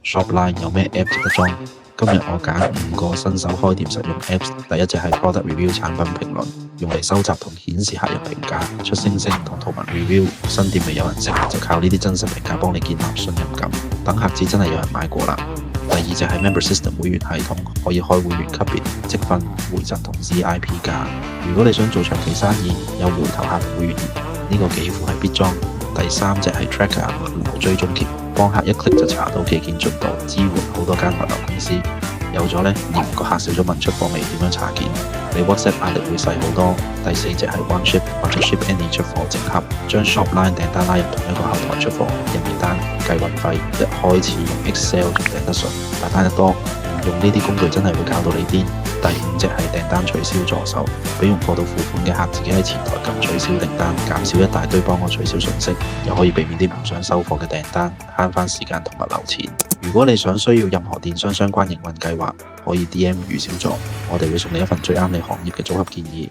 Shopline 有咩 app 值得裝？今日我揀5個新手開店實用 apps。第一隻係 Product Review 產品評論，用嚟收集同顯示客人評價、出星星同圖文 review。新店未有人食，就靠呢啲真實評價幫你建立信任感，等客至真係有人買過啦。第二隻係 Member System 會員系統，可以開會員級別、積分、回贈同 ZIP 價。如果你想做長期生意，有回頭客同會員呢個幾乎係必裝。第三隻係 Tracker 物流追蹤貼，幫客一 click 就查到寄件進度，支援好多間物流公司。有咗呢，嫌個客少咗問出貨未，點樣查件？你 WhatsApp 壓力會細好多。第四隻係 OneShip 或者 ShipAny 出貨即刻，將 Shopline 訂單拉入同一個後台出貨，入面單計運費。一開始用 Excel 仲訂得順，但單得多，唔用呢啲工具真係會搞到你癲。第五隻係訂單取消助手，俾用貨到付款嘅客自己喺前台撳取消訂單，減少一大堆幫我取消信息，又可以避免啲唔想收貨嘅訂單，慳返時間同物流錢。如果你想需要任何電商相關營運計劃，可以 DM 余小助，我哋會送你一份最啱你行業嘅組合建議。